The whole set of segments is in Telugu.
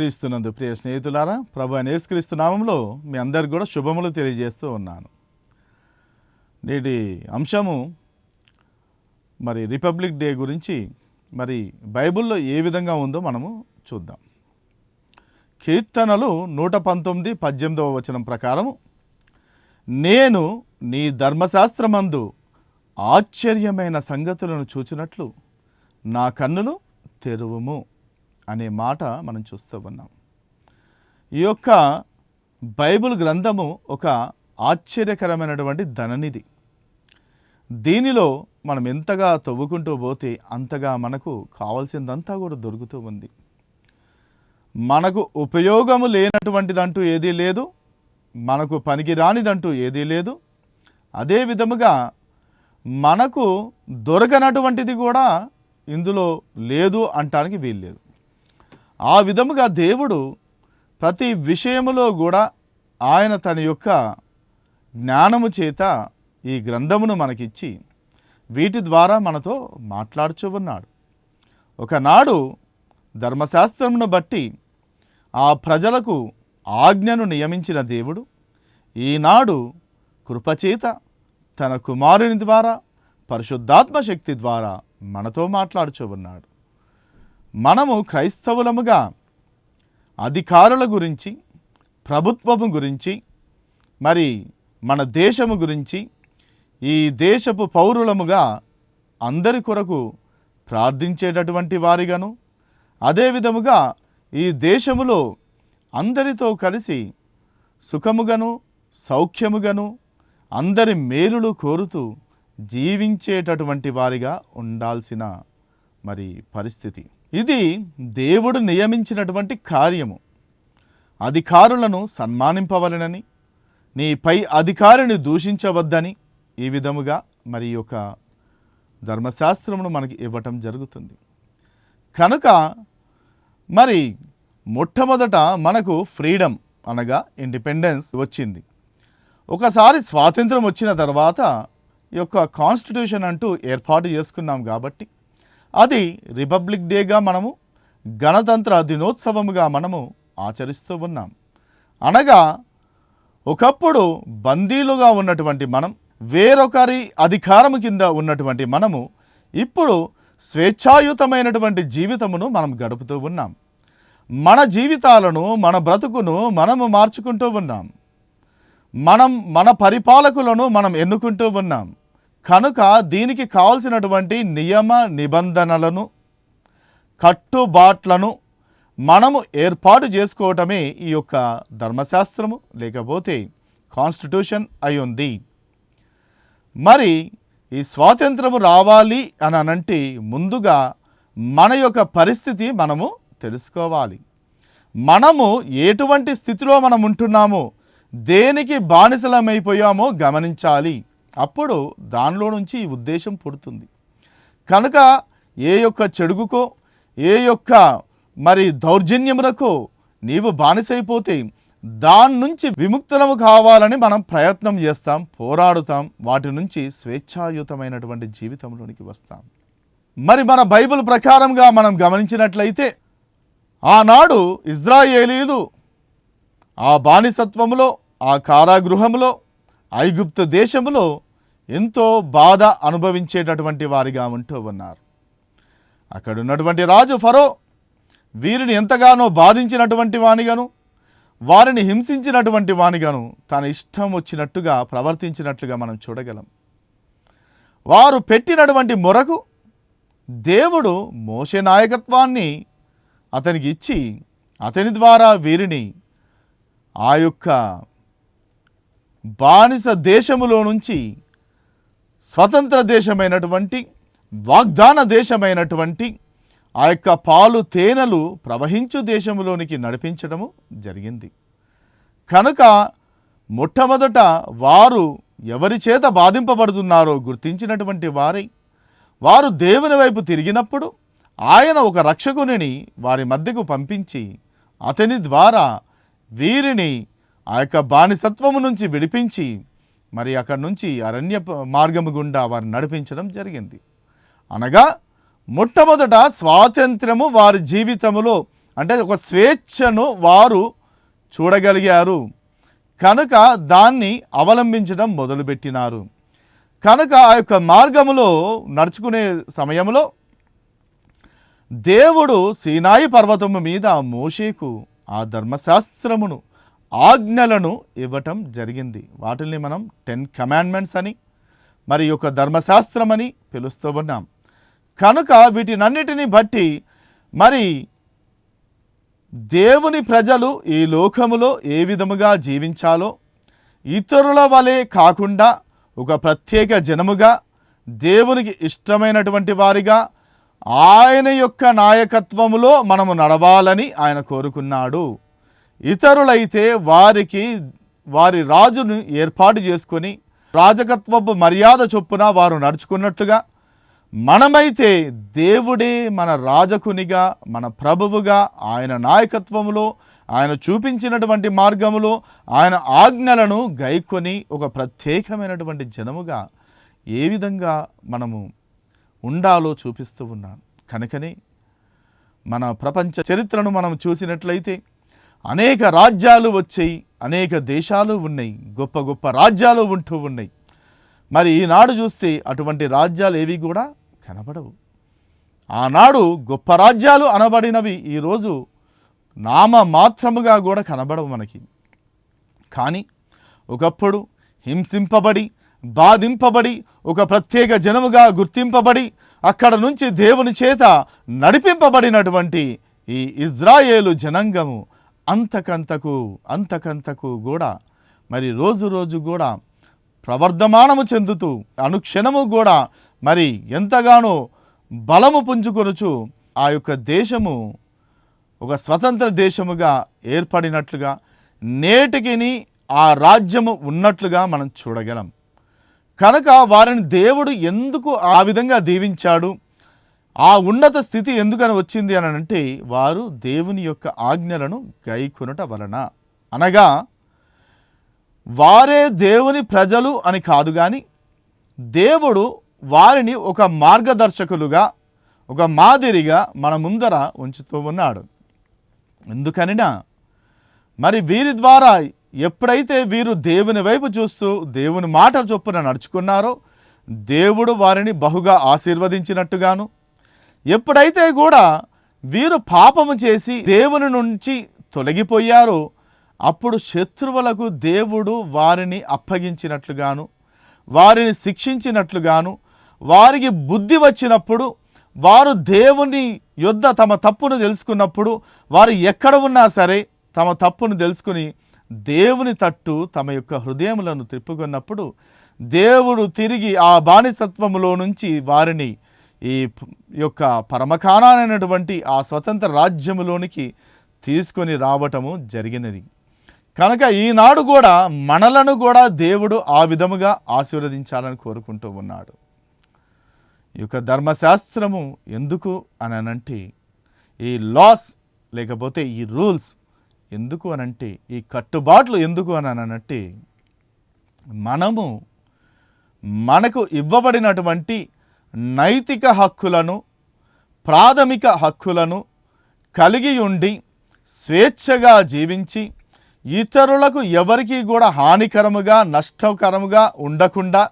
క్రీస్తునందు ప్రియ స్నేహితులారా, ప్రభు అయిన యేసుక్రీస్తు నామంలో మీ అందరికి కూడా శుభములు తెలియజేస్తూ ఉన్నాను. నేటి అంశము మరి రిపబ్లిక్ డే గురించి మరి బైబిల్లో ఏ విధంగా ఉందో మనము చూద్దాం. కీర్తనలు 119:18 వచనం ప్రకారము, నేను నీ ధర్మశాస్త్రమందు ఆశ్చర్యమైన సంగతులను చూచినట్లు నా కన్నులు తెరువుము అనే మాట మనం చూస్తూ ఉన్నాం. ఈ యొక్క బైబిల్ గ్రంథము ఒక ఆశ్చర్యకరమైనటువంటి ధననిధి. దీనిలో మనం ఎంతగా తవ్వుకుంటూ పోతే అంతగా మనకు కావాల్సిందంతా కూడా దొరుకుతూ ఉంది. మనకు ఉపయోగము లేనటువంటిదంటూ ఏదీ లేదు, మనకు పనికి రానిదంటూ ఏదీ లేదు. అదే విధముగా మనకు దొరకనటువంటిది కూడా ఇందులో లేదు అంటానికి వీల్లేదు. ఆ విధముగా దేవుడు ప్రతి విషయములో కూడా ఆయన తన యొక్క జ్ఞానము చేత ఈ గ్రంథమును మనకిచ్చి వీటి ద్వారా మనతో మాట్లాడుచూ ఉన్నాడు. ఒకనాడు ధర్మశాస్త్రమును బట్టి ఆ ప్రజలకు ఆజ్ఞను నియమించిన దేవుడు ఈనాడు కృపచేత తన కుమారుని ద్వారా పరిశుద్ధాత్మ శక్తి ద్వారా మనతో మాట్లాడుచూ ఉన్నాడు. మనము క్రైస్తవులముగా అధికారుల గురించి, ప్రభుత్వము గురించి, మరి మన దేశము గురించి, ఈ దేశపు పౌరులముగా అందరి కొరకు ప్రార్థించేటటువంటి వారిగాను, అదే విధముగా ఈ దేశములో అందరితో కలిసి సుఖముగాను సౌఖ్యముగాను అందరి మేలులు కోరుతూ జీవించేటటువంటి వారిగా ఉండాల్సిన మరి పరిస్థితి. ఇది దేవుడు నియమించినటువంటి కార్యము. అధికారులను సన్మానింపవలెనని, నీ పై అధికారిని దూషించవద్దని ఈ విధముగా మరి యొక్క ధర్మశాస్త్రమును మనకి ఇవ్వటం జరుగుతుంది. కనుక మరి మొట్టమొదట మనకు ఫ్రీడమ్ అనగా ఇండిపెండెన్స్ వచ్చింది. ఒకసారి స్వాతంత్రం వచ్చిన తర్వాత ఈ యొక్క కాన్స్టిట్యూషన్ అంటూ ఏర్పాటు చేసుకున్నాం కాబట్టి అది రిపబ్లిక్ డేగా మనము గణతంత్ర దినోత్సవముగా మనము ఆచరిస్తూ ఉన్నాం. అనగా ఒకప్పుడు బందీలుగా ఉన్నటువంటి మనం, వేరొకరి అధికారము కింద ఉన్నటువంటి మనము ఇప్పుడు స్వేచ్ఛాయుతమైనటువంటి జీవితమును మనం గడుపుతూ ఉన్నాం. మన జీవితాలను, మన బ్రతుకును మనము మార్చుకుంటూ ఉన్నాం. మన పరిపాలకులను మనం ఎన్నుకుంటూ ఉన్నాం. కనుక దీనికి కావలసినటువంటి నియమ నిబంధనలను, కట్టుబాట్లను మనము ఏర్పాటు చేసుకోవటమే ఈ యొక్క ధర్మశాస్త్రము లేకపోతే కాన్స్టిట్యూషన్ అయి ఉంది. మరి ఈ స్వాతంత్రము రావాలి అని అనంటే ముందుగా మన యొక్క పరిస్థితి మనము తెలుసుకోవాలి. మనము ఎటువంటి స్థితిలో మనం ఉంటున్నామో, దేనికి బానిసలమైపోయామో గమనించాలి. అప్పుడు దానిలో నుంచి ఈ ఉద్దేశం పుడుతుంది. కనుక ఏ యొక్క చెడుగుకో, ఏ యొక్క మరి దౌర్జన్యములకో నీవు బానిసైపోతే దాని నుంచి విముక్తులము కావాలని మనం ప్రయత్నం చేస్తాం, పోరాడుతాం, వాటి నుంచి స్వేచ్ఛాయుతమైనటువంటి జీవితంలోనికి వస్తాం. మరి మన బైబిల్ ప్రకారంగా మనం గమనించినట్లయితే ఆనాడు ఇజ్రాయేలీలు ఆ బానిసత్వములో, ఆ కారాగృహములో, ఐగుప్తు దేశములో ఎంతో బాధ అనుభవించేటటువంటి వారిగా ఉంటూ ఉన్నారు. అక్కడ ఉన్నటువంటి రాజు ఫరో వీరిని ఎంతగానో బాధించినటువంటి వానిగాను, వారిని హింసించినటువంటి వానిగాను తన ఇష్టం వచ్చినట్టుగా ప్రవర్తించినట్లుగా మనం చూడగలం. వారు పెట్టినటువంటి మొరకు దేవుడు మోషే నాయకత్వాన్ని అతనికి ఇచ్చి అతని ద్వారా వీరిని ఆ యొక్క బానిస దేశములో నుంచి స్వతంత్ర దేశమైనటువంటి, వాగ్దాన దేశమైనటువంటి ఆ యొక్క పాలు తేనెలు ప్రవహించు దేశములోనికి నడిపించడము జరిగింది. కనుక మొట్టమొదట వారు ఎవరి చేత బాధింపబడుతున్నారో గుర్తించినటువంటి వారు దేవుని వైపు తిరిగినప్పుడు ఆయన ఒక రక్షకునిని వారి మధ్యకు పంపించి అతని ద్వారా వీరిని ఆ యొక్క బానిసత్వము నుంచి విడిపించి మరి అక్కడి నుంచి అరణ్య మార్గము గుండా వారిని నడిపించడం జరిగింది. అనగా మొట్టమొదట స్వాతంత్రము వారి జీవితములో అంటే ఒక స్వేచ్ఛను వారు చూడగలిగారు కనుక దాన్ని అవలంబించడం మొదలుపెట్టినారు. కనుక ఆ యొక్క మార్గములో నడుచుకునే సమయంలో దేవుడు సీనాయి పర్వతము మీద మోషేకు ఆ ధర్మశాస్త్రమును ఆజ్ఞలను ఇవ్వటం జరిగింది. వాటిని మనం 10 కమాండ్మెంట్స్ అని మరి యొక్క ధర్మశాస్త్రం అని పిలుస్తూ ఉన్నాం. కనుక వీటినన్నిటిని బట్టి మరి దేవుని ప్రజలు ఈ లోకములో ఏ విధముగా జీవించాలో, ఇతరుల వలె కాకుండా ఒక ప్రత్యేక జనముగా, దేవునికి ఇష్టమైనటువంటి వారిగా ఆయన యొక్క నాయకత్వములో మనము నడవాలని ఆయన కోరుకున్నాడు. ఇతరులైతే వారి రాజును ఏర్పాటు చేసుకొని రాజకత్వపు మర్యాద చొప్పున వారు నడుచుకున్నట్టుగా, మనమైతే దేవుడే మన రాజకునిగా, మన ప్రభువుగా, ఆయన నాయకత్వములో, ఆయన చూపించినటువంటి మార్గములో ఆయన ఆజ్ఞలను గైకొని ఒక ప్రత్యేకమైనటువంటి జనముగా ఏ విధంగా మనము ఉండాలో చూపిస్తూ ఉన్నాను. కనుకనే మన ప్రపంచ చరిత్రను మనం చూసినట్లయితే అనేక రాజ్యాలు వచ్చాయి, అనేక దేశాలు ఉన్నాయి, గొప్ప గొప్ప రాజ్యాలు ఉంటూ ఉన్నాయి. మరి ఈనాడు చూస్తే అటువంటి రాజ్యాలు ఏవి కూడా కనబడవు. ఆనాడు గొప్ప రాజ్యాలు అనబడినవి ఈరోజు నామ మాత్రముగా కూడా కనబడవు మనకి. కానీ ఒకప్పుడు హింసింపబడి, బాధింపబడి, ఒక ప్రత్యేక జనముగా గుర్తింపబడి, అక్కడ నుంచి దేవుని చేత నడిపింపబడినటువంటి ఈ ఇజ్రాయేలు జనాంగము అంతకంతకు కూడా మరి రోజు రోజు కూడా ప్రవర్ధమానము చెందుతూ అనుక్షణము కూడా మరి ఎంతగానో బలము పుంజుకొనుచు ఆ యొక్క దేశము ఒక స్వతంత్ర దేశముగా ఏర్పడినట్లుగా, నేటికిని ఆ రాజ్యము ఉన్నట్లుగా మనం చూడగలం. కనుక వారిని దేవుడు ఎందుకు ఆ విధంగా దీవించాడు, ఆ ఉన్నత స్థితి ఎందుకని వచ్చింది అని అంటే, వారు దేవుని యొక్క ఆజ్ఞలను గైకొనుట వలన. అనగా వారే దేవుని ప్రజలు అని కాదు, కానీ దేవుడు వారిని ఒక మార్గదర్శకులుగా, ఒక మాదిరిగా మన ముందర ఉంచుతూ ఉన్నాడు. ఎందుకనినా మరి వీరి ద్వారా ఎప్పుడైతే వీరు దేవుని వైపు చూస్తూ దేవుని మాట చొప్పున నడుచుకున్నారో దేవుడు వారిని బహుగా ఆశీర్వదించినట్టుగాను, ఎప్పుడైతే కూడా వీరు పాపము చేసి దేవుని నుంచి తొలగిపోయారో అప్పుడు శత్రువులకు దేవుడు వారిని అప్పగించినట్లుగాను, వారిని శిక్షించినట్లుగాను, వారికి బుద్ధి వచ్చినప్పుడు, వారు దేవుని యొద్ద తమ తప్పును తెలుసుకున్నప్పుడు, వారు ఎక్కడ ఉన్నా సరే తమ తప్పును తెలుసుకుని దేవుని తట్టు తమ యొక్క హృదయములను తిప్పుకున్నప్పుడు దేవుడు తిరిగి ఆ బానిసత్వములో నుంచి వారిని ఈ యొక్క పరమకాణమైనటువంటి ఆ స్వతంత్ర రాజ్యములోనికి తీసుకొని రావటము జరిగినది. కనుక ఈనాడు కూడా మనలను కూడా దేవుడు ఆ విధముగా ఆశీర్వదించాలని కోరుకుంటూ ఉన్నాడు. ఈ యొక్క ధర్మశాస్త్రము ఎందుకు అనంటే, ఈ లాస్ లేకపోతే ఈ రూల్స్ ఎందుకు అనంటే, ఈ కట్టుబాట్లు ఎందుకు అనంటే, మనకు ఇవ్వబడినటువంటి నైతిక హక్కులను, ప్రాథమిక హక్కులను కలిగి ఉండి స్వేచ్ఛగా జీవించి ఇతరులకు ఎవరికి కూడా హానికరముగా, నష్టకరముగా ఉండకుండా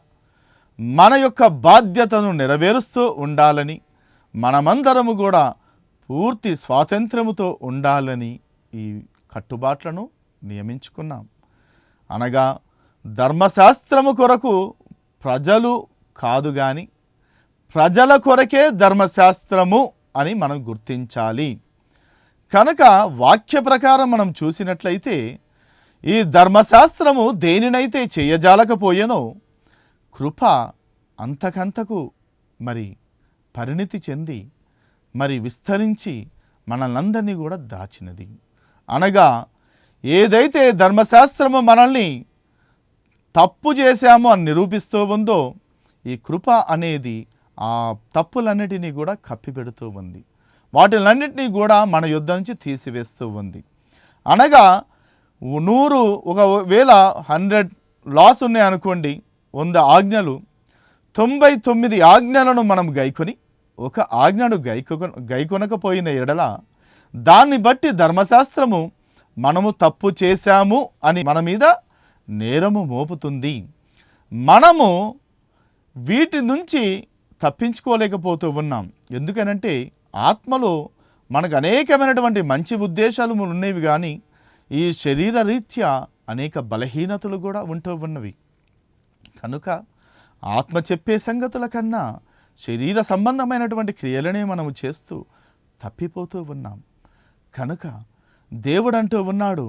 మన యొక్క బాధ్యతను నెరవేరుస్తూ ఉండాలని, మనమందరము కూడా పూర్తి స్వాతంత్రముతో ఉండాలని ఈ కట్టుబాట్లను నియమించుకున్నాం. అనగా ధర్మశాస్త్రము కొరకు ప్రజలు కాదు, కానీ ప్రజల కొరకే ధర్మశాస్త్రము అని మనం గుర్తించాలి. కనుక వాక్య ప్రకారం మనం చూసినట్లయితే ఈ ధర్మశాస్త్రము దేనినైతే చేయజాలకపోయేనో కృప అంతకంతకు మరి పరిణితి చెంది మరి విస్తరించి మనల్నందరినీ కూడా దాచినది. అనగా ఏదైతే ధర్మశాస్త్రము మనల్ని తప్పు చేశామో అని నిరూపిస్తూ ఉందో, ఈ కృప అనేది ఆ తప్పులన్నిటినీ కూడా కప్పిపెడుతూ ఉంది, వాటిలన్నింటినీ కూడా మన యుద్ధ నుంచి తీసివేస్తూ ఉంది. అనగా 100 లాస్ ఉన్నాయనుకోండి, 100 ఆజ్ఞలు, 99 ఆజ్ఞలను మనం గైకొని ఒక ఆజ్ఞను గైకొనకపోయిన ఎడల దాన్ని బట్టి ధర్మశాస్త్రము మనము తప్పు చేశాము అని మన మీద నేరము మోపుతుంది. మనము వీటి నుంచి తప్పించుకోలేకపోతూ ఉన్నాం. ఎందుకనంటే ఆత్మలో మనకు అనేకమైనటువంటి మంచి ఉద్దేశాలు ఉన్నవి, కానీ ఈ శరీర రీత్యా అనేక బలహీనతలు కూడా ఉంటూ ఉన్నవి. కనుక ఆత్మ చెప్పే సంగతుల కన్నా శరీర సంబంధమైనటువంటి క్రియలనే మనము చేస్తూ తప్పిపోతూ ఉన్నాం. కనుక దేవుడు అంటూ ఉన్నాడు,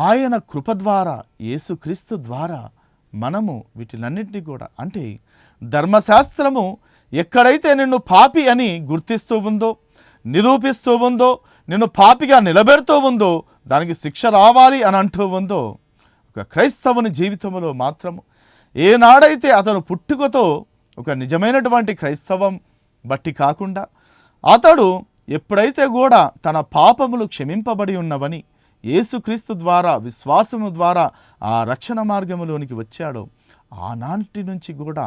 ఆయన కృప ద్వారా, యేసుక్రీస్తు ద్వారా మనము వీటిలన్నింటినీ కూడా, అంటే ధర్మశాస్త్రము ఎక్కడైతే నిన్ను పాపి అని గుర్తిస్తూ ఉందో, నిరూపిస్తూ ఉందో, నిన్ను పాపిగా నిలబెడుతూ ఉందో, దానికి శిక్ష రావాలి అని అంటూ ఉందో, ఒక క్రైస్తవుని జీవితంలో మాత్రము ఏనాడైతే అతను పుట్టుకతో ఒక నిజమైనటువంటి క్రైస్తవం బట్టి కాకుండా అతడు ఎప్పుడైతే కూడా తన పాపములు క్షమింపబడి ఉన్నవని యేసుక్రీస్తు ద్వారా, విశ్వాసము ద్వారా ఆ రక్షణ మార్గములోనికి వచ్చాడో, ఆనాటి నుంచి కూడా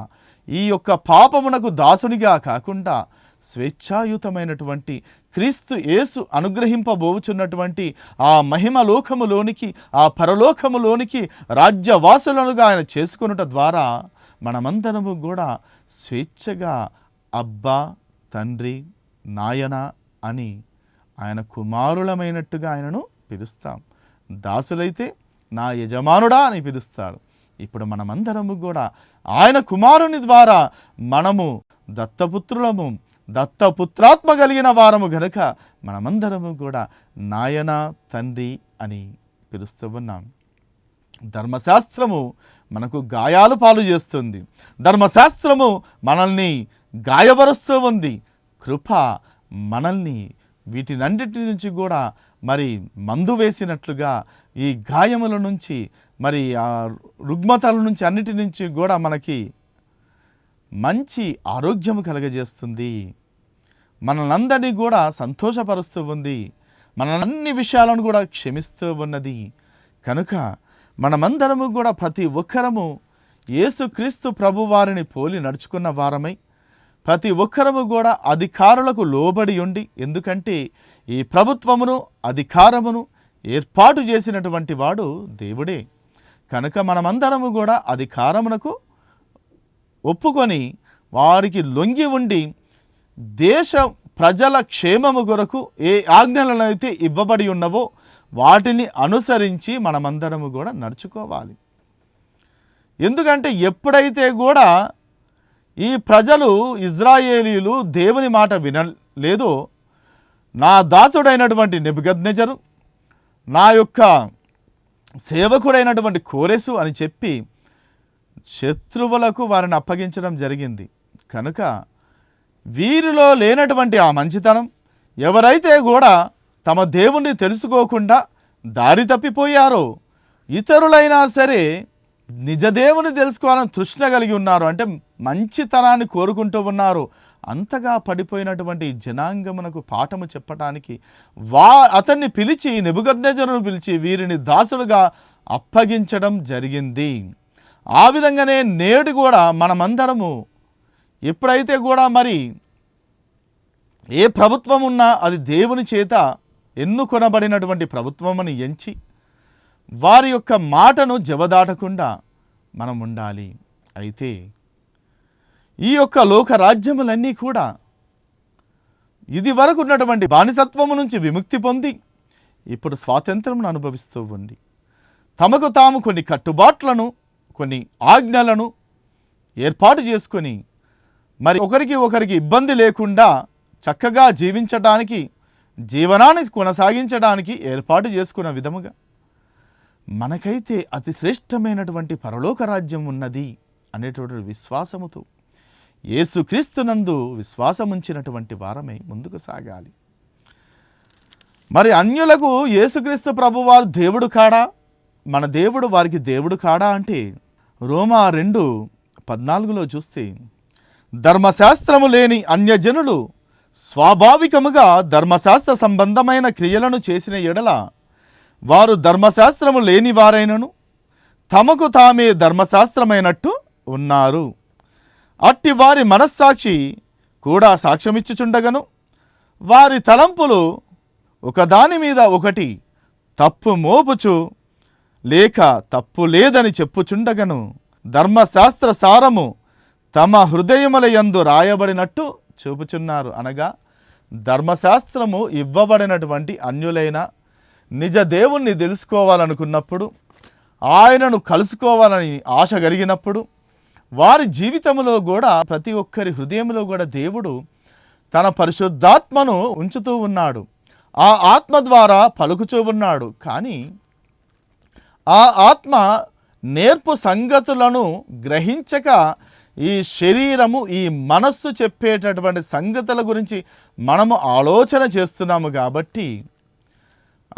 ఈ యొక్క పాపమునకు దాసునిగా కాకుండా స్వేచ్ఛాయుతమైనటువంటి క్రీస్తు యేసు అనుగ్రహింపబోచున్నటువంటి ఆ మహిమ లోకములోనికి, ఆ పరలోకములోనికి రాజ్యవాసులనుగా ఆయన చేసుకొనుట ద్వారా మనమందరము కూడా స్వేచ్ఛగా అబ్బా, తండ్రి, నాయన అని ఆయన కుమారులమైనట్టుగా ఆయనను పిలుస్తాం. దాసులైతే నా యజమానుడా అని పిలుస్తాడు. ఇప్పుడు మనమందరము కూడా ఆయన కుమారుని ద్వారా మనము దత్తపుత్రులము, దత్తపుత్రాత్మ కలిగిన వారము గనుక మనమందరము కూడా నాయన, తండ్రి అని పిలుస్తూ ఉన్నాం. ధర్మశాస్త్రము మనకు గాయాలు పాలు చేస్తుంది. ధర్మశాస్త్రము మనల్ని గాయపరుస్తూ ఉంది. కృప మనల్ని వీటినన్నిటి నుంచి కూడా మరి మందు వేసినట్లుగా ఈ గాయముల నుంచి, మరి ఆ రుగ్మతల నుంచి, అన్నిటి నుంచి కూడా మనకి మంచి ఆరోగ్యము కలగజేస్తుంది. మనల్నందరినీ కూడా సంతోషపరుస్తూ ఉంది. మన అన్ని విషయాలను కూడా క్షమిస్తూ ఉన్నది. కనుక మనమందరము కూడా ప్రతి ఒక్కరము యేసుక్రీస్తు ప్రభువారిని పోలి నడుచుకున్న వారమై, ప్రతి ఒక్కరము కూడా అధికారులకు లోబడి ఉండి, ఎందుకంటే ఈ ప్రభుత్వమును, అధికారమును ఏర్పాటు చేసినటువంటి వాడు దేవుడే. కనుక మనమందరము కూడా అధికారమునకు ఒప్పుకొని వారికి లొంగి ఉండి దేశ ప్రజల క్షేమము కొరకు ఏ ఆజ్ఞలను అయితే ఇవ్వబడి ఉన్నవో వాటిని అనుసరించి మనమందరము కూడా నడుచుకోవాలి. ఎందుకంటే ఎప్పుడైతే కూడా ఈ ప్రజలు, ఇజ్రాయేలీయులు దేవుని మాట వినలేదో, నా దాసుడైనటువంటి నెబుకద్నెజరు, నా యొక్క సేవకుడైనటువంటి కోరెసు అని చెప్పి శత్రువులకు వారిని అప్పగించడం జరిగింది. కనుక వీరిలో లేనటువంటి ఆ మంచితనం, ఎవరైతే కూడా తమ దేవుణ్ణి తెలుసుకోకుండా దారి తప్పిపోయారో, ఇతరులైనా సరే నిజ దేవుని తెలుసుకోవాలని తృష్ణ కలిగి ఉన్నారు, అంటే మంచితనాన్ని కోరుకుంటూ ఉన్నారు, అంతగా పడిపోయినటువంటి జనాంగమునకు పాఠము చెప్పటానికి అతన్ని పిలిచి, నెబుకద్నెజరును పిలిచి వీరిని దాసులుగా అప్పగించడం జరిగింది. ఆ విధంగానే నేడు కూడా మనమందరము ఎప్పుడైతే కూడా మరి ఏ ప్రభుత్వం ఉన్నా అది దేవుని చేత ఎన్నుకొనబడినటువంటి ప్రభుత్వముని ఎంచి వారి యొక్క మాటను జవదాటకుండా మనం ఉండాలి. అయితే ఈ యొక్క లోక రాజ్యములన్నీ కూడా ఇది వరకు ఉన్నటువంటి బానిసత్వము నుంచి విముక్తి పొంది ఇప్పుడు స్వాతంత్రమును అనుభవిస్తూ ఉండి తమకు తాము కొన్ని కట్టుబాట్లను, కొన్ని ఆజ్ఞలను ఏర్పాటు చేసుకొని మరి ఒకరికి ఇబ్బంది లేకుండా చక్కగా జీవించడానికి, జీవనాన్ని కొనసాగించడానికి ఏర్పాటు చేసుకున్న విధముగా మనకైతే అతి శ్రేష్టమైనటువంటి పరలోక రాజ్యం ఉన్నది అనేటువంటి విశ్వాసముతో యేసుక్రీస్తునందు విశ్వాసముంచినటువంటి వారమై ముందుకు సాగాలి. మరి అన్యులకు యేసుక్రీస్తు ప్రభువారు దేవుడు కాడా, మన దేవుడు వారికి దేవుడు కాడా అంటే రోమా 2:14 చూస్తే, ధర్మశాస్త్రము లేని అన్యజనులు స్వాభావికముగా ధర్మశాస్త్ర సంబంధమైన క్రియలను చేసిన ఎడల వారు ధర్మశాస్త్రము లేని వారైనను తమకు తామే ధర్మశాస్త్రమైనట్టు ఉన్నారు. అట్టి వారి మనస్సాక్షి కూడా సాక్ష్యమిచ్చుచుండగను వారి తలంపులు ఒకదాని మీద ఒకటి తప్పు మోపుచు లేక తప్పు లేదని చెప్పుచుండగను ధర్మశాస్త్ర సారము తమ హృదయముల యందు రాయబడినట్టు చూపుచున్నారు. అనగా ధర్మశాస్త్రము ఇవ్వబడినటువంటి అన్యులైన నిజ దేవుణ్ణి తెలుసుకోవాలనుకున్నప్పుడు, ఆయనను కలుసుకోవాలని ఆశ కలిగినప్పుడు వారి జీవితంలో కూడా ప్రతి ఒక్కరి హృదయంలో కూడా దేవుడు తన పరిశుద్ధాత్మను ఉంచుతూ ఉన్నాడు. ఆ ఆత్మ ద్వారా పలుకుచూ ఉన్నాడు. కానీ ఆ ఆత్మ నేర్పు సంగతులను గ్రహించక ఈ శరీరము, ఈ మనస్సు చెప్పేటటువంటి సంగతుల గురించి మనము ఆలోచన చేస్తున్నాము. కాబట్టి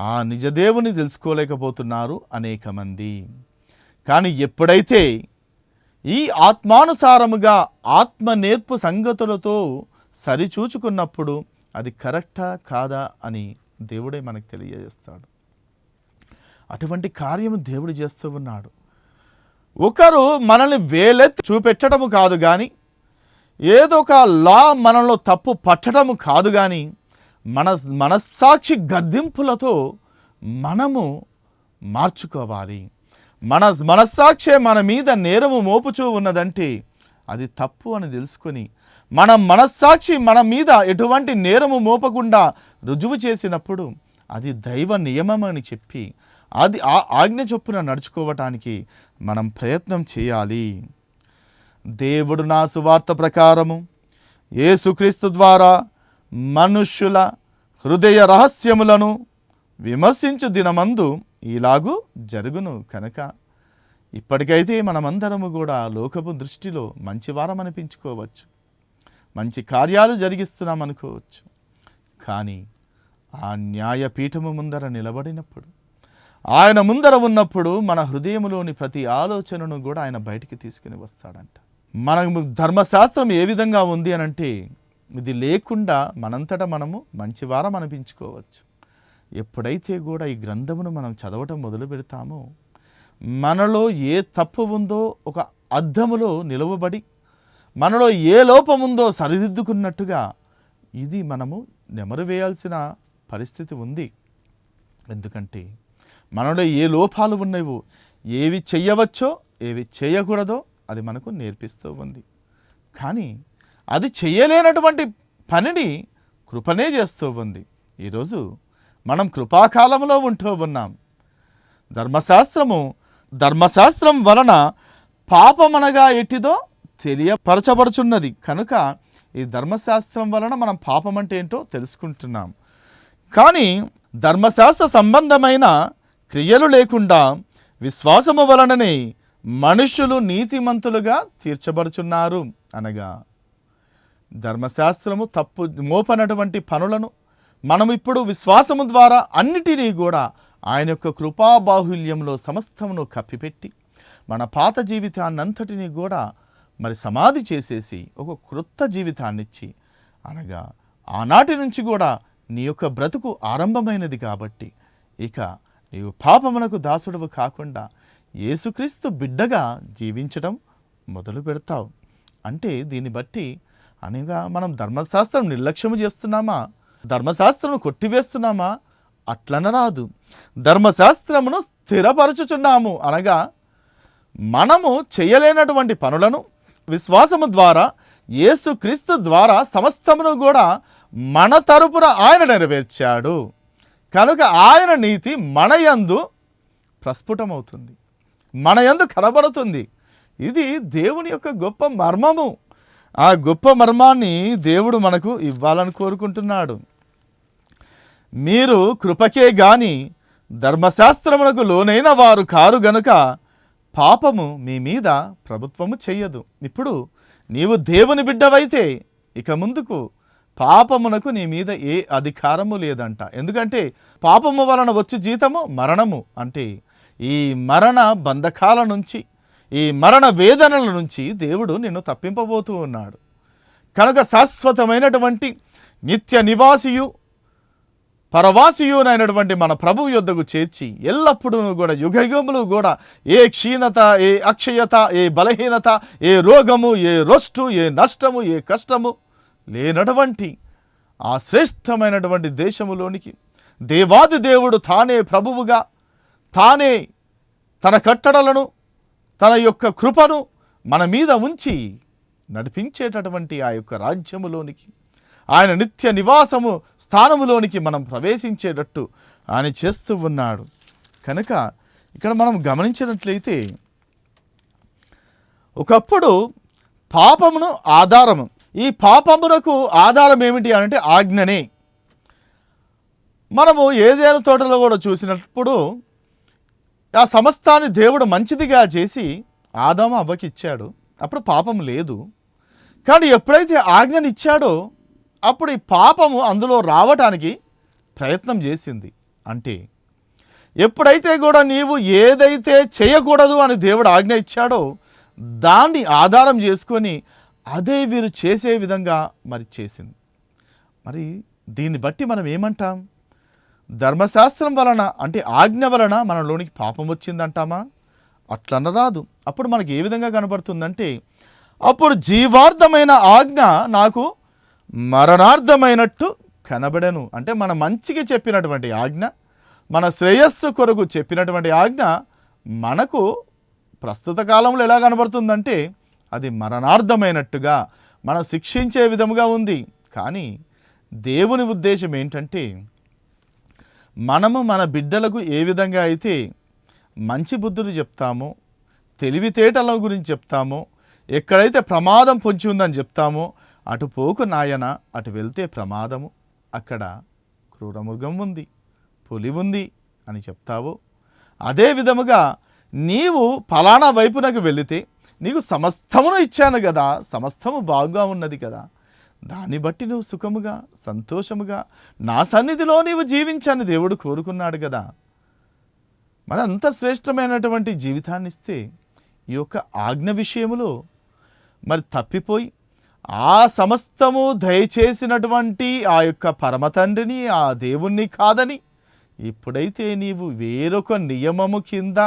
ఆ నిజదేవుని తెలుసుకోలేకపోతున్నారు అనేక మంది. కానీ ఎప్పుడైతే ఈ ఆత్మానుసారముగా ఆత్మ నేర్పు సంగతులతో సరిచూచుకున్నప్పుడు అది కరెక్టా కాదా అని దేవుడే మనకు తెలియజేస్తాడు. అటువంటి కార్యము దేవుడు చేస్తూ ఉన్నాడు. ఒకరు మనల్ని వేలెత్తి చూపెట్టడము కాదు కానీ, ఏదో ఒక లా మనలో తప్పు పట్టడము కాదు కానీ, మనస్సాక్షి గద్దింపులతో మనము మార్చుకోవాలి. మనస్సాక్షే మన మీద నేరము మోపుచూ ఉన్నదంటే అది తప్పు అని తెలుసుకొని, మన మనస్సాక్షి మన మీద ఎటువంటి నేరము మోపకుండా రుజువు చేసినప్పుడు అది దైవ నియమం అని చెప్పి అది ఆ ఆజ్ఞ చొప్పున నడుచుకోవటానికి మనం ప్రయత్నం చేయాలి. దేవుడు నా సువార్త ప్రకారము యేసుక్రీస్తు ద్వారా మనుష్యుల హృదయ రహస్యములను విమర్శించు దినమందు ఇలాగూ జరుగును కనుక ఇప్పటికైతే మనమందరము కూడా లోకపు దృష్టిలో మంచివారం అనిపించుకోవచ్చు, మంచి కార్యాలు జరిగిస్తున్నాం అనుకోవచ్చు. కానీ ఆ న్యాయపీఠము ముందర నిలబడినప్పుడు, ఆయన ముందర ఉన్నప్పుడు మన హృదయంలోని ప్రతి ఆలోచనను కూడా ఆయన బయటికి తీసుకుని వస్తాడంట. మన ధర్మశాస్త్రం ఏ విధంగా ఉంది అని అంటే, ఇది లేకుండా మనంతటా మనము మంచివారం అనిపించుకోవచ్చు. ఎప్పుడైతే కూడా ఈ గ్రంథమును మనం చదవటం మొదలు పెడతామో, మనలో ఏ తప్పు ఉందో ఒక అద్దములో నిలవబడి, మనలో ఏ లోపం ఉందో సరిదిద్దుకున్నట్టుగా ఇది మనము నెమరు వేయాల్సిన పరిస్థితి ఉంది. ఎందుకంటే మనలో ఏ లోపాలు ఉన్నాయో, ఏవి చెయ్యవచ్చో ఏవి చేయకూడదో అది మనకు నేర్పిస్తూ ఉంది. కానీ అది చేయలేనటువంటి పనిని కృపనే చేస్తూ ఉంది. ఈరోజు మనం కృపాకాలంలో ఉంటూ ఉన్నాం. ధర్మశాస్త్రం వలన పాపమనగా ఎట్టిదో తెలియపరచబడుచున్నది. కనుక ఈ ధర్మశాస్త్రం వలన మనం పాపం అంటే ఏంటో తెలుసుకుంటున్నాం. కానీ ధర్మశాస్త్ర సంబంధమైన క్రియలు లేకుండా విశ్వాసము వలననే మనుషులు నీతిమంతులుగా తీర్చబడుచున్నారు. అనగా ధర్మశాస్త్రము తప్పు మోపనటువంటి పనులను మనం ఇప్పుడు విశ్వాసము ద్వారా అన్నిటినీ కూడా ఆయన యొక్క కృపాబాహుల్యంలో సమస్తమును కప్పిపెట్టి మన పాత జీవితాన్నంతటినీ కూడా మరి సమాధి చేసేసి ఒక క్రొత్త జీవితాన్నిచ్చి, అనగా ఆనాటి నుంచి కూడా నీ యొక్క బ్రతుకు ఆరంభమైనది కాబట్టి ఇక నీవు పాపమునకు దాసుడవు కాకుండా యేసుక్రీస్తు బిడ్డగా జీవించడం మొదలు పెడతావు. అంటే దీన్ని బట్టి అనగా మనం ధర్మశాస్త్రం నిర్లక్ష్యము చేస్తున్నామా, ధర్మశాస్త్రము కొట్టివేస్తున్నామా? అట్లనరాదు. ధర్మశాస్త్రమును స్థిరపరచుచున్నాము. అనగా మనము చేయలేనటువంటి పనులను విశ్వాసము ద్వారా యేసుక్రీస్తు ద్వారా సమస్తమును కూడా మన తరపున ఆయన నెరవేర్చాడు. కనుక ఆయన నీతి మన యందు ప్రస్ఫుటమవుతుంది, మన యందు కనబడుతుంది. ఇది దేవుని యొక్క గొప్ప మర్మము. ఆ గొప్ప మర్మాన్ని దేవుడు మనకు ఇవ్వాలని కోరుకుంటున్నాడు. మీరు కృపకే గాని ధర్మశాస్త్రములకు లోనైన వారు కారు గనుక పాపము మీ మీద ప్రభుత్వము చెయ్యదు. ఇప్పుడు నీవు దేవుని బిడ్డవైతే ఇక ముందుకు పాపమునకు నీ మీద ఏ అధికారము లేదంట. ఎందుకంటే పాపము వలన వచ్చు జీతము మరణము. అంటే ఈ మరణ బంధకాల నుంచి, ఈ మరణ వేదనల నుంచి దేవుడు నిన్ను తప్పింపబోతూ ఉన్నాడు. కనుక శాశ్వతమైనటువంటి నిత్య నివాసియు పరవాసియునైనటువంటి మన ప్రభువు యొద్దకు చేర్చి ఎల్లప్పుడూ కూడా యుగయుగములు కూడా ఏ క్షీణత, ఏ అక్షయత, ఏ బలహీనత, ఏ రోగము, ఏ రొస్టు, ఏ నష్టము, ఏ కష్టము లేనటువంటి ఆ శ్రేష్టమైనటువంటి దేశములోనికి, దేవాది దేవుడు తానే ప్రభువుగా, తానే తన కట్టడలను, తన యొక్క కృపను మన మీద ఉంచి నడిపించేటటువంటి ఆ యొక్క రాజ్యములోనికి, ఆయన నిత్య నివాసము స్థానములోనికి మనం ప్రవేశించేటట్టు ఆయన చేస్తూ ఉన్నాడు. కనుక ఇక్కడ మనం గమనించినట్లయితే ఒకప్పుడు పాపమును ఆధారము, ఈ పాపమునకు ఆధారం ఏమిటి అంటే ఆజ్ఞనే. మనము ఏదైనా తోటలో కూడా చూసినప్పుడు ఆ సమస్తాన్ని దేవుడు మంచిదిగా చేసి ఆదాము అవ్వకి ఇచ్చాడు, అప్పుడు పాపం లేదు. కానీ ఎప్పుడైతే ఆజ్ఞని ఇచ్చాడో అప్పుడు ఈ పాపము అందులో రావటానికి ప్రయత్నం చేసింది. అంటే ఎప్పుడైతే కూడా నీవు ఏదైతే చేయకూడదు అని దేవుడు ఆజ్ఞ ఇచ్చాడో దాన్ని ఆధారం చేసుకొని అదే వీరు చేసే విధంగా మరి చేసింది. మరి దీన్ని బట్టి మనం ఏమంటాం? ధర్మశాస్త్రం వలన అంటే ఆజ్ఞ వలన మనలోనికి పాపం వచ్చిందంటామా? అట్లనరాదు. అప్పుడు మనకి ఏ విధంగా కనబడుతుందంటే అప్పుడు జీవార్థమైన ఆజ్ఞ నాకు మరణార్థమైనట్టు కనబడను. అంటే మన మంచికి చెప్పినటువంటి ఆజ్ఞ, మన శ్రేయస్సు కొరకు చెప్పినటువంటి ఆజ్ఞ మనకు ప్రస్తుత కాలంలో ఎలా కనబడుతుందంటే అది మరణార్థమైనట్టుగా మనం శిక్షించే విధముగా ఉంది. కానీ దేవుని ఉద్దేశం ఏంటంటే మనము మన బిడ్డలకు ఏ విధంగా అయితే మంచి బుద్ధులు చెప్తామో, తెలివితేటల గురించి చెప్తామో, ఎక్కడైతే ప్రమాదం పొంచి ఉందని చెప్తామో, అటు పోకు నాయన, అటు వెళ్తే ప్రమాదము, అక్కడ క్రూరమృగం ఉంది, పులి ఉంది అని చెప్తావో, అదే విధముగా నీవు ఫలానా వైపునకు వెళితే నీకు సమస్తమును ఇచ్చాను కదా, సమస్తము బాగా ఉన్నది కదా, దాన్ని బట్టి నువ్వు సుఖముగా సంతోషముగా నా సన్నిధిలో నీవు జీవించాను దేవుడు కోరుకున్నాడు కదా. మరి అంత శ్రేష్టమైనటువంటి జీవితాన్ని ఇస్తే ఈ యొక్క ఆజ్ఞ విషయములో మరి తప్పిపోయి ఆ సమస్తము దయచేసినటువంటి ఆ యొక్క పరమతండ్రిని, ఆ దేవుణ్ణి కాదని ఇప్పుడైతే నీవు వేరొక నియమము కింద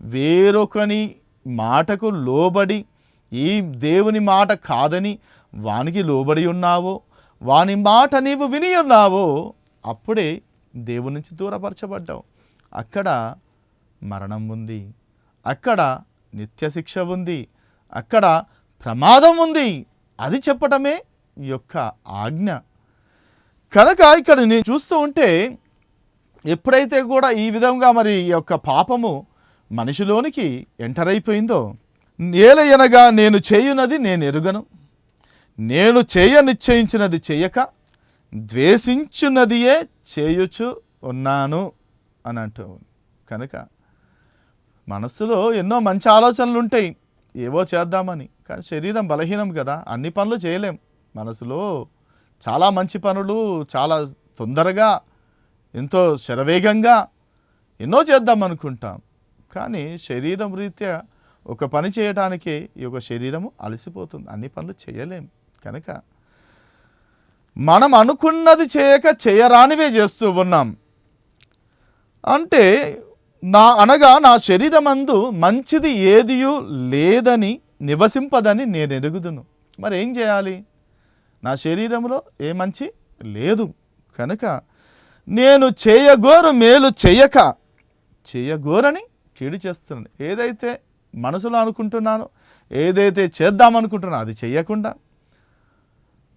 వేరొకని మాటకు లోబడి ఈ దేవుని మాట కాదని వానికి లోబడి ఉన్నావో, వాని మాట నీవు విని ఉన్నావో, అప్పుడే దేవుని నుంచి దూరపరచబడ్డావు. అక్కడ మరణం ఉంది, అక్కడ నిత్యశిక్ష ఉంది, అక్కడ ప్రమాదం ఉంది. అది చెప్పటమే ఈ యొక్క ఆజ్ఞ. కనుక ఇక్కడ నేను చూస్తూ ఉంటే ఎప్పుడైతే కూడా ఈ విధంగా మరి ఈ యొక్క పాపము మనిషిలోనికి ఎంటర్ అయిపోయిందో, ఏలయనగా నేను చేయునది నేను ఎరుగను, నేను చేయ నిశ్చయించినది చేయక ద్వేషించున్నదియే చేయుచు ఉన్నాను అని అంటూ. కనుక మనస్సులో ఎన్నో మంచి ఆలోచనలు ఉంటాయి, ఏవో చేద్దామని. కానీ శరీరం బలహీనం కదా, అన్ని పనులు చేయలేం. మనసులో చాలా మంచి పనులు చాలా తొందరగా ఎంతో శరవేగంగా ఎన్నో చేద్దాం అనుకుంటాం. కానీ శరీరం రీత్యా ఒక పని చేయటానికే ఈ యొక్క శరీరము అలసిపోతుంది, అన్ని పనులు చేయలేం. కనుక మనం అనుకున్నది చేయక చేయరానివే చేస్తూ ఉన్నాం. అంటే నా శరీరమందు మంచిది ఏదియూ లేదని నివసింపదని నేను ఎరుగుదును. మరి ఏం చేయాలి? నా శరీరంలో ఏ మంచి లేదు. కనుక నేను చేయగోరు మేలు చేయగోరని కీడు చేస్తున్నాను. ఏదైతే మనసులో అనుకుంటున్నానో, ఏదైతే చేద్దామనుకుంటున్నానో అది చెయ్యకుండా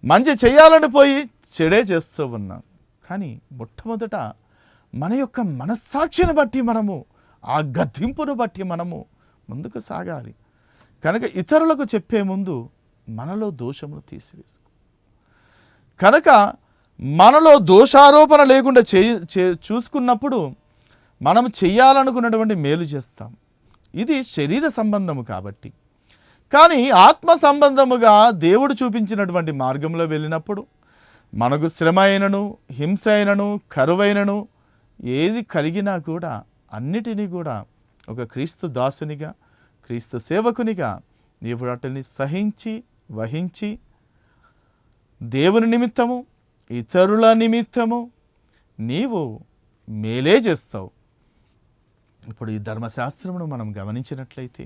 మంచి చేయాలని పోయి చెడే చేస్తూ ఉన్నాను. కానీ మొట్టమొదట మన యొక్క మనస్సాక్షిని బట్టి మనము, ఆ గద్దింపును బట్టి మనము ముందుకు సాగాలి. కనుక ఇతరులకు చెప్పే ముందు మనలో దోషమును తీసివేసుకో. కనుక మనలో దోషారోపణ లేకుండా చూసుకున్నప్పుడు మనం చెయ్యాలనుకున్నటువంటి మేలు చేస్తాం. ఇది శరీర సంబంధము కాబట్టి. కానీ ఆత్మ సంబంధముగా దేవుడు చూపించినటువంటి మార్గంలో వెళ్ళినప్పుడు మనకు శ్రమ అయినను, హింస అయినను, కరువైనను ఏది కలిగినా కూడా అన్నిటినీ కూడా ఒక క్రీస్తు దాసునిగా, క్రీస్తు సేవకునిగా నీవు వాటిని సహించి వహించి దేవుని నిమిత్తము, ఇతరుల నిమిత్తము నీవు మేలే చేస్తావు. ఇప్పుడు ఈ ధర్మశాస్త్రమును మనం గమనించినట్లయితే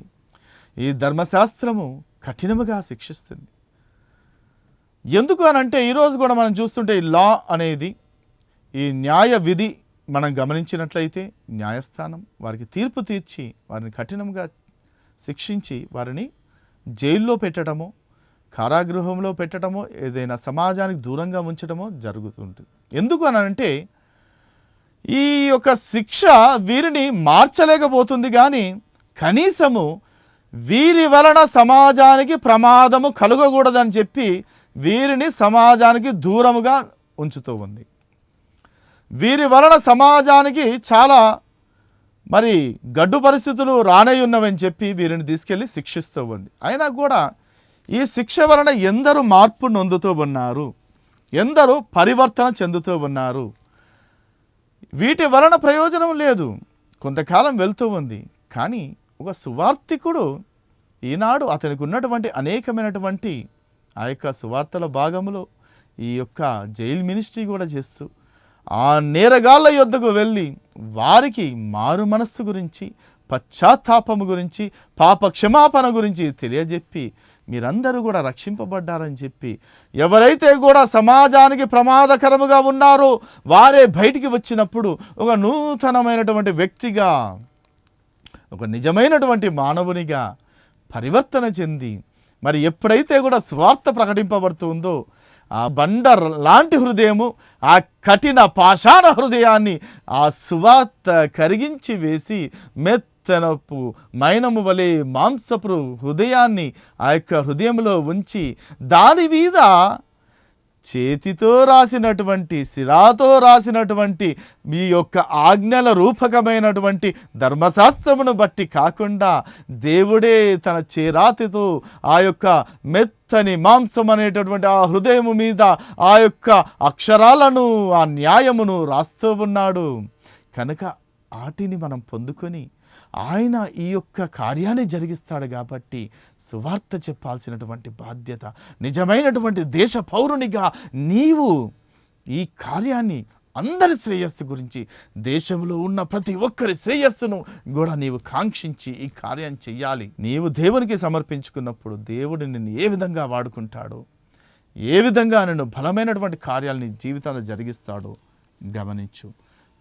ఈ ధర్మశాస్త్రము కఠినముగా శిక్షిస్తుంది. ఎందుకు అనంటే ఈరోజు కూడా మనం చూస్తుంటే ఈ లా అనేది, ఈ న్యాయ విధి మనం గమనించినట్లయితే న్యాయస్థానం వారికి తీర్పు తీర్చి వారిని కఠినంగా శిక్షించి వారిని జైల్లో పెట్టడమో కారాగృహంలో పెట్టడమో ఏదైనా సమాజానికి దూరంగా ఉంచడమో జరుగుతుంటుంది. ఎందుకు అనంటే ఈ యొక్క శిక్ష వీరిని మార్చలేకపోతుంది, కానీ కనీసము వీరి వలన సమాజానికి ప్రమాదము కలగకూడదని చెప్పి వీరిని సమాజానికి దూరముగా ఉంచుతూ ఉంది. వీరి వలన సమాజానికి చాలా మరి గడ్డు పరిస్థితులు రానయ్యున్నవని చెప్పి వీరిని తీసుకెళ్ళి శిక్షిస్తూ ఉంది. అయినా కూడా ఈ శిక్ష వలన ఎందరూ మార్పు నొందుతూ ఉన్నారు, ఎందరూ పరివర్తన చెందుతూ ఉన్నారు. వీటి వలన ప్రయోజనం లేదు, కొంతకాలం వెళ్తూ ఉంది. కానీ ఒక సువార్తికుడు ఈనాడు అతనికి ఉన్నటువంటి అనేకమైనటువంటి ఆ యొక్క సువార్తల భాగంలో ఈ యొక్క జైల్ మినిస్ట్రీ కూడా చేస్తూ ఆ నేరగాళ్ళ యొద్దకు వెళ్ళి వారికి మారు మనస్సు గురించి, పశ్చాత్తాపము గురించి, పాప క్షమాపణ గురించి తెలియజెప్పి మీరందరూ కూడా రక్షింపబడ్డారని చెప్పి, ఎవరైతే కూడా సమాజానికి ప్రమాదకరముగా ఉన్నారో వారే బయటికి వచ్చినప్పుడు ఒక నూతనమైనటువంటి వ్యక్తిగా, ఒక నిజమైనటువంటి మానవునిగా పరివర్తన చెంది మరి ఎప్పుడైతే కూడా స్వార్థ ప్రకటింపబడుతుందో ఆ బండ లాంటి హృదయము, ఆ కఠిన పాషాణ హృదయాన్ని ఆ సువార్త కరిగించి వేసి మెత్తనపు మైనము వలె మాంసపు హృదయాన్ని ఆ యొక్క హృదయంలో ఉంచి దాని మీద చేతితో రాసినటువంటి, సిరాతో రాసినటువంటి మీ యొక్క ఆజ్ఞల రూపకమైనటువంటి ధర్మశాస్త్రమును బట్టి కాకుండా దేవుడే తన చేరాతితో ఆ యొక్క మెత్తని మాంసం అనేటటువంటి ఆ హృదయము మీద ఆ యొక్క అక్షరాలను, ఆ న్యాయమును రాస్తూ ఉన్నాడు. కనుక వాటిని మనం పొందుకొని ఆయన ఈ యొక్క కార్యాన్ని జరిగిస్తాడు. కాబట్టి సువార్త చెప్పాల్సినటువంటి బాధ్యత, నిజమైనటువంటి దేశ పౌరునిగా నీవు ఈ కార్యాన్ని, అందరి శ్రేయస్సు గురించి, దేశంలో ఉన్న ప్రతి ఒక్కరి శ్రేయస్సును కూడా నీవు కాంక్షించి ఈ కార్యం చెయ్యాలి. నీవు దేవునికి సమర్పించుకున్నప్పుడు దేవుడు నిన్ను ఏ విధంగా వాడుకుంటాడో, ఏ విధంగా నిన్ను బలమైనటువంటి కార్యాలని జీవితాన్ని జరిగిస్తాడో గమనించు.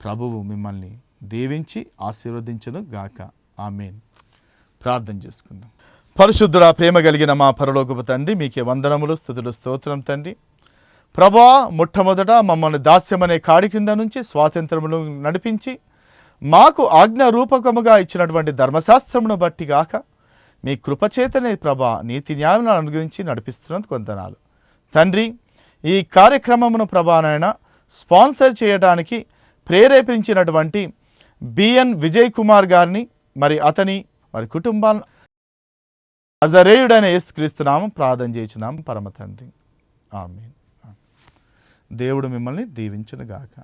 ప్రభువు మిమ్మల్ని దీవించి ఆశీర్వదించును గాక. ఆమేన్. ప్రార్థన చేసుకుందాం. పరిశుద్ధుడా, ప్రేమ కలిగిన మా పరలోకపు తండ్రి, మీకే వందనములు, స్తుతులు, స్తోత్రం తండ్రి. ప్రభువా, మొట్టమొదట మమ్మల్ని దాస్యమనే కాడి కింద నుంచి స్వాతంత్రమును నడిపించి మాకు ఆజ్ఞారూపకముగా ఇచ్చినటువంటి ధర్మశాస్త్రమును బట్టి గాక మీ కృపచేతనే ప్రభా నీతి న్యాయములను అనుగ్రహించి నడిపిస్తున్నందుకు వందనాలు తండ్రి. ఈ కార్యక్రమమును ప్రభానైనా స్పాన్సర్ చేయడానికి ప్రేరేపించినటువంటి బిఎన్ విజయ్ కుమార్ గారిని, మరి అతని వారి కుటుంబాలను నజరేయుడైన యేసుక్రీస్తు నామం ప్రార్థన చేయుచున్నాం పరమ తండ్రి. ఆమేన్. దేవుడు మిమ్మల్ని దీవించును గాక.